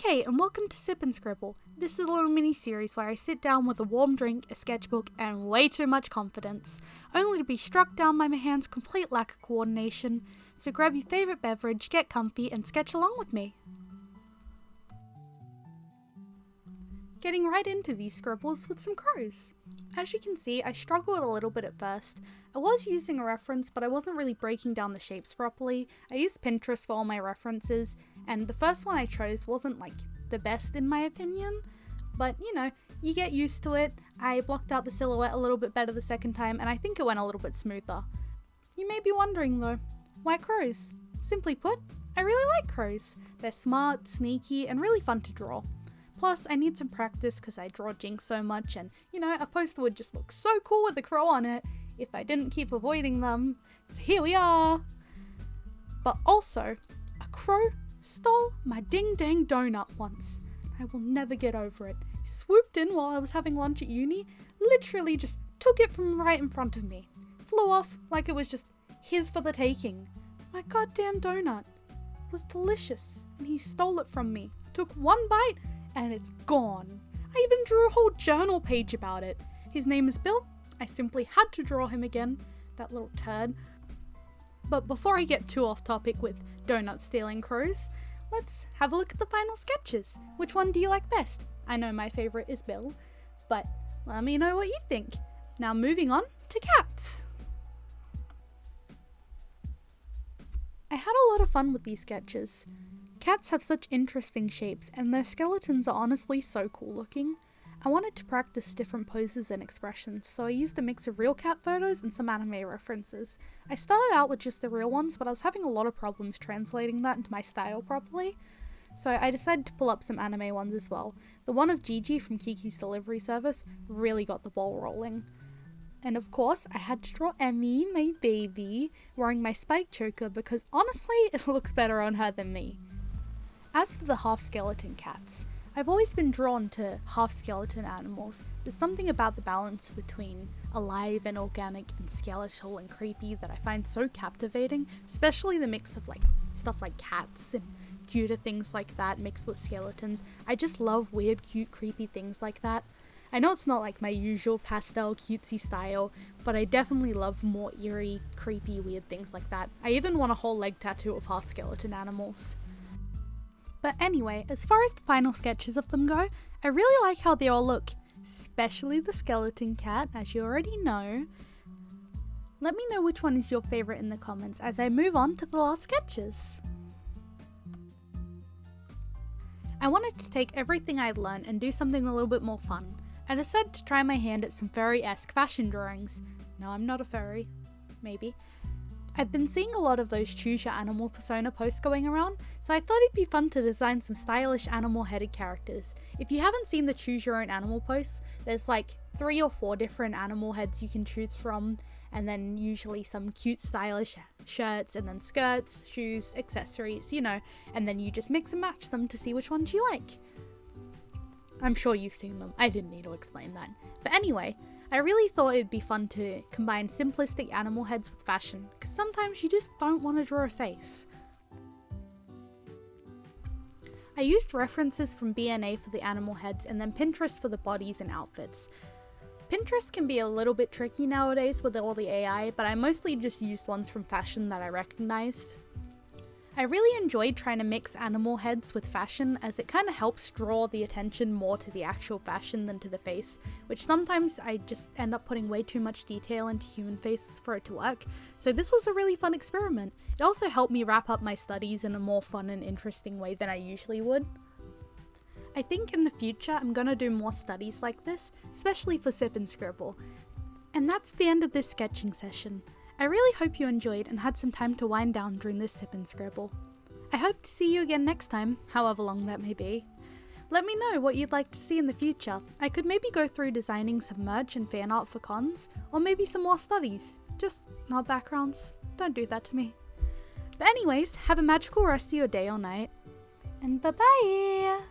Okay, and welcome to Sip and Scribble. This is a little mini-series where I sit down with a warm drink, a sketchbook, and way too much confidence, only to be struck down by my hand's complete lack of coordination. So grab your favourite beverage, get comfy, and sketch along with me. Getting right into these scribbles with some crows. As you can see, I struggled a little bit at first. I was using a reference, but I wasn't really breaking down the shapes properly. I used Pinterest for all my references, and the first one I chose wasn't like the best in my opinion, but you know, you get used to it. I blocked out the silhouette a little bit better the second time, and I think it went a little bit smoother. You may be wondering though, why crows? Simply put, I really like crows. They're smart, sneaky, and really fun to draw. Plus, I need some practice because I draw Jinx so much, and you know, a poster would just look so cool with a crow on it if I didn't keep avoiding them. So here we are! But also, a crow stole my ding dang donut once. I will never get over it. He swooped in while I was having lunch at uni, literally just took it from right in front of me. Flew off like it was just his for the taking. My goddamn donut was delicious, and he stole it from me. Took one bite, and it's gone. I even drew a whole journal page about it. His name is Bill. I simply had to draw him again, that little turd. But before I get too off topic with donut stealing crows, let's have a look at the final sketches. Which one do you like best? I know my favourite is Bill, but let me know what you think. Now moving on to cats. I had a lot of fun with these sketches. Cats have such interesting shapes, and their skeletons are honestly so cool looking. I wanted to practice different poses and expressions, so I used a mix of real cat photos and some anime references. I started out with just the real ones, but I was having a lot of problems translating that into my style properly, so I decided to pull up some anime ones as well. The one of Gigi from Kiki's Delivery Service really got the ball rolling. And of course, I had to draw Emmy, my baby, wearing my spike choker because honestly, it looks better on her than me. As for the half-skeleton cats, I've always been drawn to half-skeleton animals. There's something about the balance between alive and organic and skeletal and creepy that I find so captivating, especially the mix of like stuff like cats and cuter things like that mixed with skeletons. I just love weird, cute, creepy things like that. I know it's not like my usual pastel cutesy style, but I definitely love more eerie, creepy, weird things like that. I even want a whole leg tattoo of half-skeleton animals. But anyway, as far as the final sketches of them go, I really like how they all look, especially the skeleton cat, as you already know. Let me know which one is your favourite in the comments as I move on to the last sketches. I wanted to take everything I'd learned and do something a little bit more fun. I decided to try my hand at some furry-esque fashion drawings. No, I'm not a furry. Maybe. I've been seeing a lot of those choose your animal persona posts going around, so I thought it'd be fun to design some stylish animal-headed characters. If you haven't seen the choose your own animal posts, there's like 3 or 4 different animal heads you can choose from, and then usually some cute stylish shirts, and then skirts, shoes, accessories, you know, and then you just mix and match them to see which ones you like. I'm sure you've seen them, I didn't need to explain that. But anyway, I really thought it'd be fun to combine simplistic animal heads with fashion, because sometimes you just don't want to draw a face. I used references from BNA for the animal heads and then Pinterest for the bodies and outfits. Pinterest can be a little bit tricky nowadays with all the AI, but I mostly just used ones from fashion that I recognized. I really enjoyed trying to mix animal heads with fashion as it kind of helps draw the attention more to the actual fashion than to the face, which sometimes I just end up putting way too much detail into human faces for it to work, so this was a really fun experiment. It also helped me wrap up my studies in a more fun and interesting way than I usually would. I think in the future I'm gonna do more studies like this, especially for Sip and Scribble. And that's the end of this sketching session. I really hope you enjoyed and had some time to wind down during this Sip and Scribble. I hope to see you again next time, however long that may be. Let me know what you'd like to see in the future. I could maybe go through designing some merch and fan art for cons, or maybe some more studies. Just not backgrounds. Don't do that to me. But anyways, have a magical rest of your day or night, and bye bye!